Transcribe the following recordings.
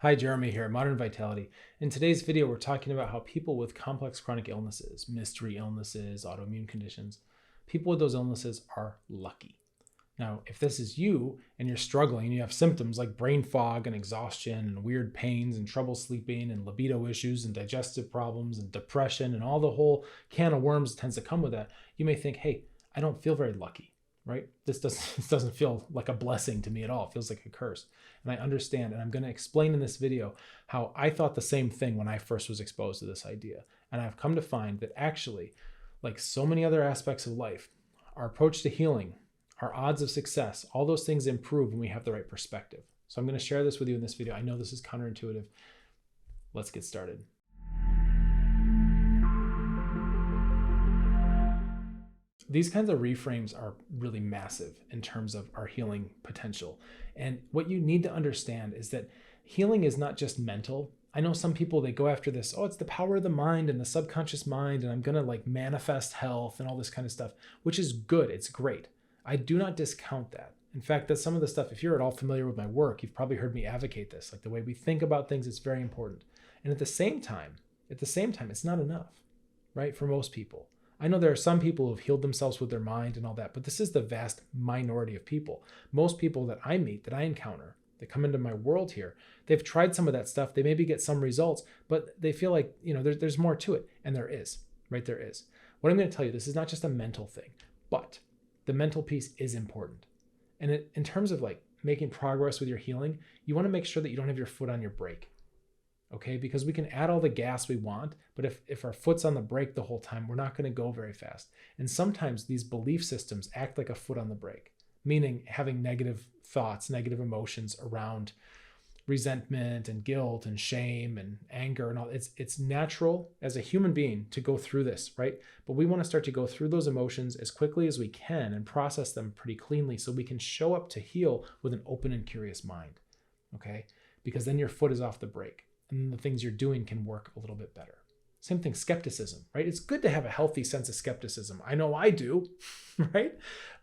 Hi, Jeremy here at Modern Vitality. In today's video, we're talking about how people with complex chronic illnesses, mystery illnesses, autoimmune conditions, people with those illnesses are lucky. Now, if this is you and you're struggling and you have symptoms like brain fog and exhaustion and weird pains and trouble sleeping and libido issues and digestive problems and depression and all the whole can of worms tends to come with that, you may think, hey, I don't feel very lucky, right? This doesn't feel like a blessing to me at all. It feels like a curse. And I understand, and I'm going to explain in this video how I thought the same thing when I first was exposed to this idea. And I've come to find that actually, like so many other aspects of life, our approach to healing, our odds of success, all those things improve when we have the right perspective. So I'm going to share this with you in this video. I know this is counterintuitive. Let's get started. These kinds of reframes are really massive in terms of our healing potential. And what you need to understand is that healing is not just mental. I know some people, they go after this, oh, it's the power of the mind and the subconscious mind, and I'm going to like manifest health and all this kind of stuff, which is good. It's great. I do not discount that. In fact, that's some of the stuff, if you're at all familiar with my work, you've probably heard me advocate this, like the way we think about things is very important. And at the same time, it's not enough, right? For most people. I know there are some people who have healed themselves with their mind and all that, but this is the vast minority of people. Most people that I meet, that I encounter, that come into my world here, they've tried some of that stuff. They maybe get some results, but they feel like, there's more to it. And there is, right? There is. What I'm going to tell you, this is not just a mental thing, but the mental piece is important. And in terms of like making progress with your healing, you want to make sure that you don't have your foot on your brake. Okay, because we can add all the gas we want, but if our foot's on the brake the whole time, we're not going to go very fast. And sometimes these belief systems act like a foot on the brake, meaning having negative thoughts, negative emotions around resentment and guilt and shame and anger and all. It's natural as a human being to go through this, right? But we want to start to go through those emotions as quickly as we can and process them pretty cleanly so we can show up to heal with an open and curious mind, okay? Because then your foot is off the brake. And the things you're doing can work a little bit better. Same thing, skepticism, right? It's good to have a healthy sense of skepticism. I know I do, right?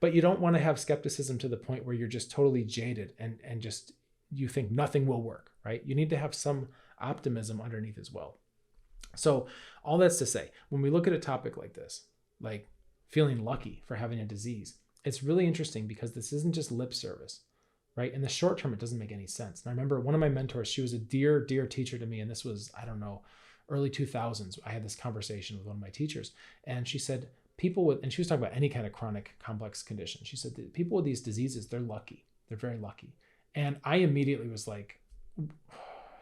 But you don't want to have skepticism to the point where you're just totally jaded and just you think nothing will work, right? You need to have some optimism underneath as well. So all that's to say, when we look at a topic like this, like feeling lucky for having a disease, it's really interesting because this isn't just lip service. Right? In the short term, it doesn't make any sense. And I remember one of my mentors, she was a dear, dear teacher to me. And this was, I don't know, early 2000s. I had this conversation with one of my teachers. And she said, and she was talking about any kind of chronic complex condition. She said that people with these diseases, they're lucky. They're very lucky. And I immediately was like,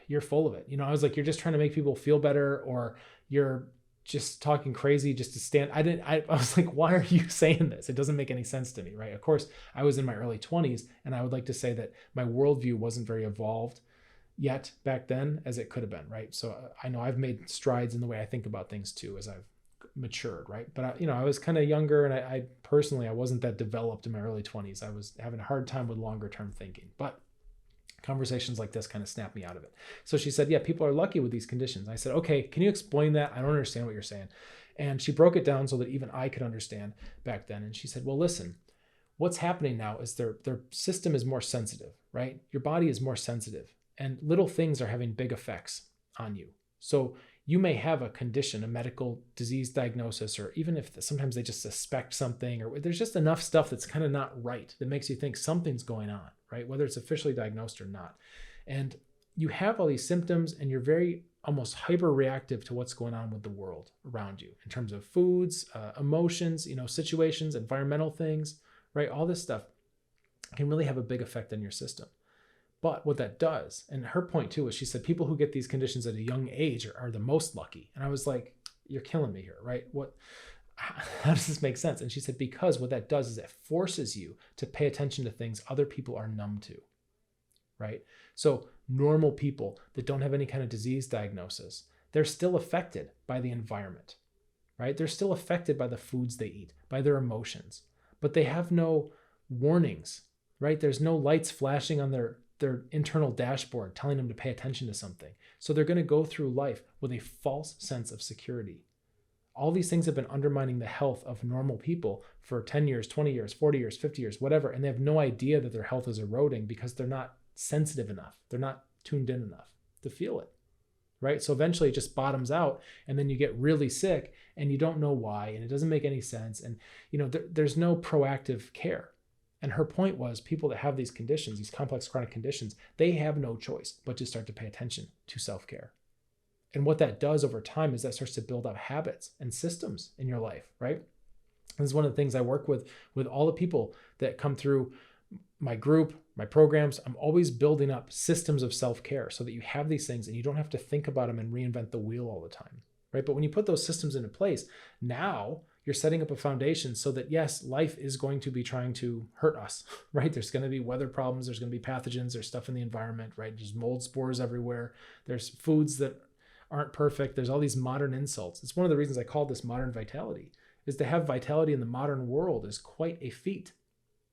you're full of it. I was like, you're just trying to make people feel better, or you're just talking crazy just to stand. I was like, why are you saying this? It doesn't make any sense to me, right? Of course, I was in my early 20s, and I would like to say that my worldview wasn't very evolved yet back then as it could have been, right? So I know I've made strides in the way I think about things too as I've matured, right? But I was kind of younger, and I personally, I wasn't that developed in my early 20s. I was having a hard time with longer term thinking, but conversations like this kind of snap me out of it. So she said, yeah, people are lucky with these conditions. I said, okay, can you explain that? I don't understand what you're saying. And she broke it down so that even I could understand back then. And she said, well, listen, what's happening now is their system is more sensitive, right? Your body is more sensitive, and little things are having big effects on you. So you may have a condition, a medical disease diagnosis, or even if sometimes they just suspect something, or there's just enough stuff that's kind of not right that makes you think something's going on, right? Whether it's officially diagnosed or not. And you have all these symptoms, and you're very almost hyper reactive to what's going on with the world around you in terms of foods, emotions, situations, environmental things, right? All this stuff can really have a big effect on your system. But what that does, and her point too, is she said people who get these conditions at a young age are the most lucky. And I was like, you're killing me here, right? How does this make sense? And she said, because what that does is it forces you to pay attention to things other people are numb to, right? So normal people that don't have any kind of disease diagnosis, they're still affected by the environment, right? They're still affected by the foods they eat, by their emotions, but they have no warnings, right? There's no lights flashing on their internal dashboard telling them to pay attention to something. So they're going to go through life with a false sense of security. All these things have been undermining the health of normal people for 10 years, 20 years, 40 years, 50 years, whatever. And they have no idea that their health is eroding because they're not sensitive enough. They're not tuned in enough. to feel it, right? So eventually it just bottoms out, and then you get really sick and you don't know why, and it doesn't make any sense. And there's no proactive care. And her point was, people that have these conditions, these complex chronic conditions, they have no choice but to start to pay attention to self-care. And what that does over time is that starts to build up habits and systems in your life, right? This is one of the things I work with all the people that come through my group, my programs. I'm always building up systems of self-care so that you have these things and you don't have to think about them and reinvent the wheel all the time, right? But when you put those systems into place, now you're setting up a foundation so that, yes, life is going to be trying to hurt us, right? There's going to be weather problems. There's going to be pathogens. There's stuff in the environment, right? There's mold spores everywhere. There's foods that aren't perfect. There's all these modern insults. It's one of the reasons I call this modern vitality, is to have vitality in the modern world is quite a feat.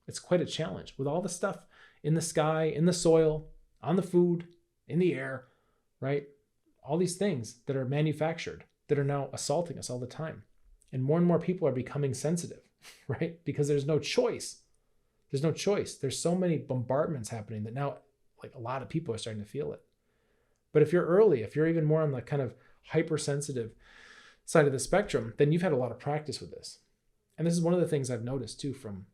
It's quite a challenge with all the stuff in the sky, in the soil, on the food, in the air, right? All these things that are manufactured that are now assaulting us all the time. And more people are becoming sensitive, right? Because there's no choice. There's no choice. There's so many bombardments happening that now, like, a lot of people are starting to feel it. But if you're early, if you're even more on the kind of hypersensitive side of the spectrum, then you've had a lot of practice with this. And this is one of the things I've noticed too from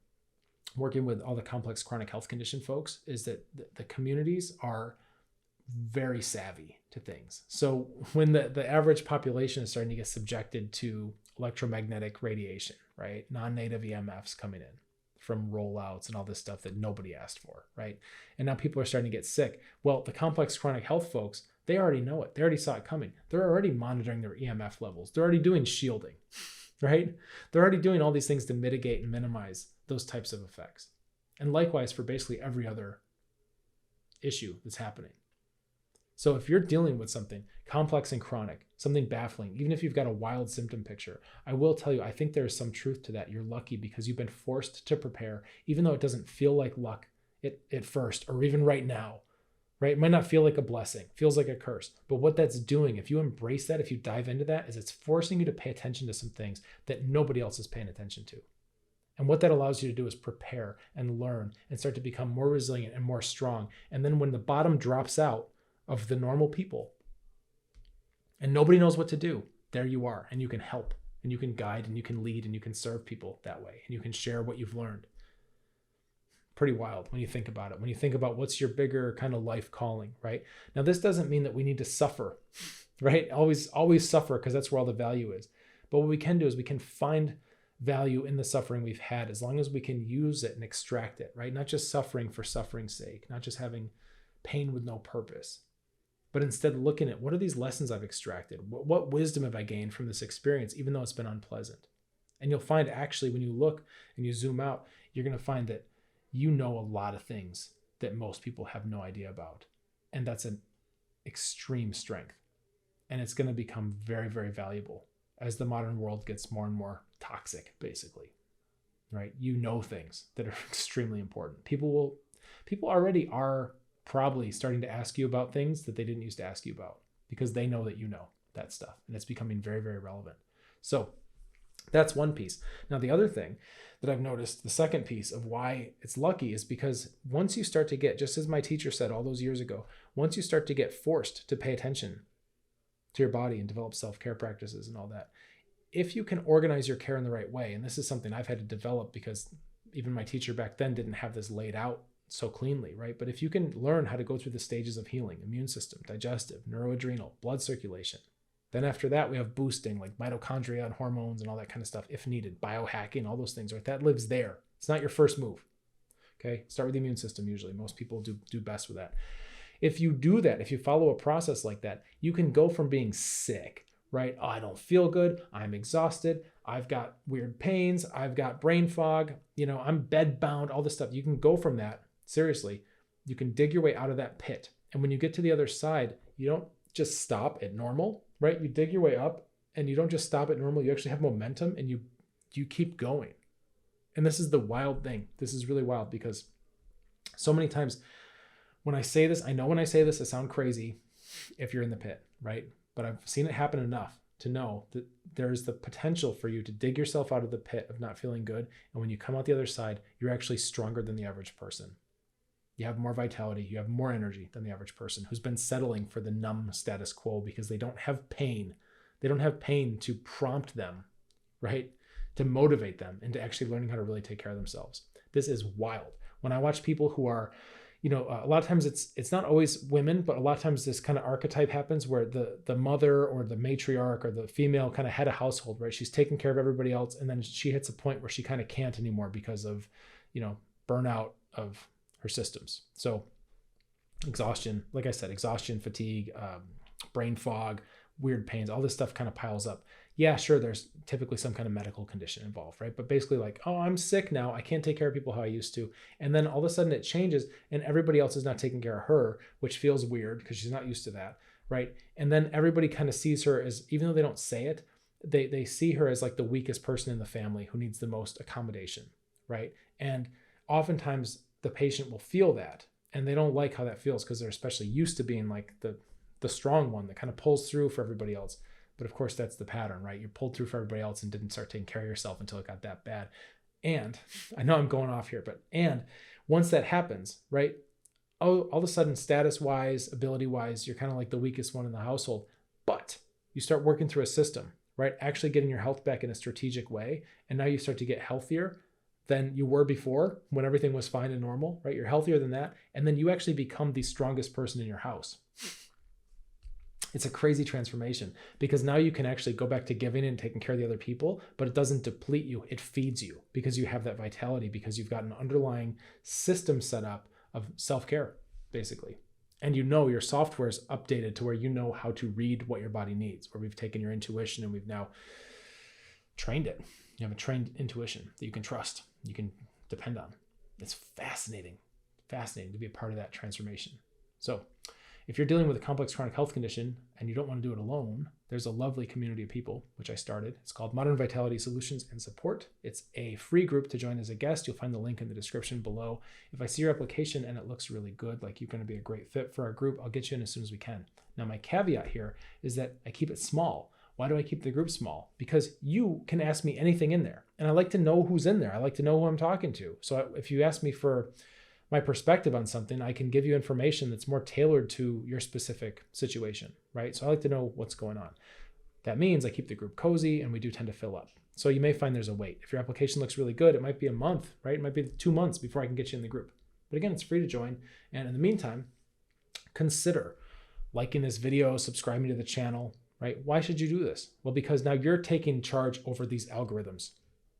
working with all the complex chronic health condition folks, is that the communities are very savvy to things. So when the average population is starting to get subjected to electromagnetic radiation, right? Non-native EMFs coming in from rollouts and all this stuff that nobody asked for, right? And now people are starting to get sick. Well, the complex chronic health folks, they already know it. They already saw it coming. They're already monitoring their EMF levels. They're already doing shielding, right? They're already doing all these things to mitigate and minimize those types of effects. And likewise for basically every other issue that's happening. So if you're dealing with something complex and chronic, something baffling, even if you've got a wild symptom picture, I will tell you, I think there's some truth to that. You're lucky because you've been forced to prepare, even though it doesn't feel like luck at first, or even right now, right? It might not feel like a blessing, feels like a curse. But what that's doing, if you embrace that, if you dive into that, is it's forcing you to pay attention to some things that nobody else is paying attention to. And what that allows you to do is prepare and learn and start to become more resilient and more strong. And then when the bottom drops out of the normal people and nobody knows what to do, there you are, and you can help and you can guide and you can lead and you can serve people that way and you can share what you've learned. Pretty wild when you think about it. When you think about what's your bigger kind of life calling, right? Now, this doesn't mean that we need to suffer, right? Always suffer, because that's where all the value is. But what we can do is we can find value in the suffering we've had, as long as we can use it and extract it, right? Not just suffering for suffering's sake, not just having pain with no purpose, but instead looking at, what are these lessons I've extracted? What wisdom have I gained from this experience, even though it's been unpleasant? And you'll find, actually, when you look and you zoom out, you're going to find that you know a lot of things that most people have no idea about. And that's an extreme strength. And it's going to become very, very valuable as the modern world gets more and more toxic, basically, right? You know things that are extremely important. People already are probably starting to ask you about things that they didn't used to ask you about, because they know that you know that stuff, and it's becoming very, very relevant. So that's one piece. Now, the other thing that I've noticed, the second piece of why it's lucky, is because once you start to get, just as my teacher said all those years ago, once you start to get forced to pay attention to your body and develop self-care practices and all that, if you can organize your care in the right way, and this is something I've had to develop because even my teacher back then didn't have this laid out so cleanly, right? But if you can learn how to go through the stages of healing, immune system, digestive, neuroadrenal, blood circulation, then after that, we have boosting like mitochondria and hormones and all that kind of stuff, if needed, biohacking, all those things, right? That lives there. It's not your first move. Okay. Start with the immune system. Usually most people do best with that. If you do that, if you follow a process like that, you can go from being sick, right? Oh, I don't feel good. I'm exhausted. I've got weird pains. I've got brain fog. I'm bed bound, all this stuff. You can go from that. Seriously, you can dig your way out of that pit. And when you get to the other side, you don't just stop at normal, right? You dig your way up, and you don't just stop at normal. You actually have momentum, and you keep going. And this is the wild thing. This is really wild, because so many times when I say this, I know when I say this, I sound crazy if you're in the pit, right? But I've seen it happen enough to know that there's the potential for you to dig yourself out of the pit of not feeling good. And when you come out the other side, you're actually stronger than the average person. You have more vitality, you have more energy than the average person who's been settling for the numb status quo because they don't have pain. They don't have pain to prompt them, right? To motivate them into actually learning how to really take care of themselves. This is wild. When I watch people who are, a lot of times it's not always women, but a lot of times this kind of archetype happens where the mother or the matriarch or the female kind of head of household, right? She's taking care of everybody else. And then she hits a point where she kind of can't anymore because of, burnout of her systems. So exhaustion, like I said, exhaustion, fatigue, brain fog, weird pains, all this stuff kind of piles up. Yeah, sure, there's typically some kind of medical condition involved, right? But basically like, oh, I'm sick now. I can't take care of people how I used to. And then all of a sudden it changes and everybody else is not taking care of her, which feels weird because she's not used to that, right? And then everybody kind of sees her as, even though they don't say it, they see her as like the weakest person in the family who needs the most accommodation, right? And oftentimes the patient will feel that and they don't like how that feels because they're especially used to being like the strong one that kind of pulls through for everybody else. But of course that's the pattern, right? You pulled through for everybody else and didn't start taking care of yourself until it got that bad. And I know I'm going off here, but once that happens, right? All of a sudden, status wise, ability wise, you're kind of like the weakest one in the household, but you start working through a system, right? Actually getting your health back in a strategic way. And now you start to get healthier than you were before when everything was fine and normal, right? You're healthier than that. And then you actually become the strongest person in your house. It's a crazy transformation because now you can actually go back to giving and taking care of the other people, but it doesn't deplete you. It feeds you because you have that vitality, because you've got an underlying system set up of self-care, basically. And your software is updated to where you know how to read what your body needs, where we've taken your intuition and we've now trained it. You have a trained intuition that you can trust, you can depend on. It's fascinating to be a part of that transformation. So if you're dealing with a complex chronic health condition and you don't want to do it alone, there's a lovely community of people, which I started. It's called Modern Vitality Solutions and Support. It's a free group to join as a guest. You'll find the link in the description below. If I see your application and it looks really good, like you're going to be a great fit for our group, I'll get you in as soon as we can. Now, my caveat here is that I keep it small. Why do I keep the group small? Because you can ask me anything in there. And I like to know who's in there. I like to know who I'm talking to. So if you ask me for my perspective on something, I can give you information that's more tailored to your specific situation, right? So I like to know what's going on. That means I keep the group cozy and we do tend to fill up. So you may find there's a wait. If your application looks really good, it might be a month, right? It might be 2 months before I can get you in the group. But again, it's free to join. And in the meantime, consider liking this video, subscribing to the channel, right? Why should you do this? Well, because now you're taking charge over these algorithms.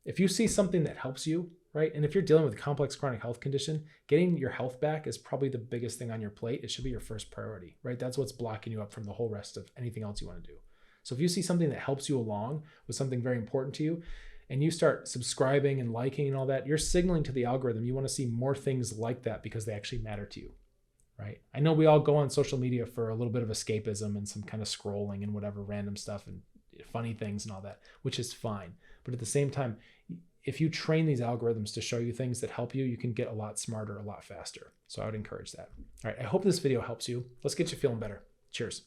If you see something that helps you, right? And if you're dealing with a complex chronic health condition, getting your health back is probably the biggest thing on your plate. It should be your first priority, right? That's what's blocking you up from the whole rest of anything else you want to do. So if you see something that helps you along with something very important to you, and you start subscribing and liking and all that, you're signaling to the algorithm you want to see more things like that because they actually matter to you, right? I know we all go on social media for a little bit of escapism and some kind of scrolling and whatever random stuff and funny things and all that, which is fine. But at the same time, if you train these algorithms to show you things that help you, you can get a lot smarter, a lot faster. So I would encourage that. All right, I hope this video helps you. Let's get you feeling better. Cheers.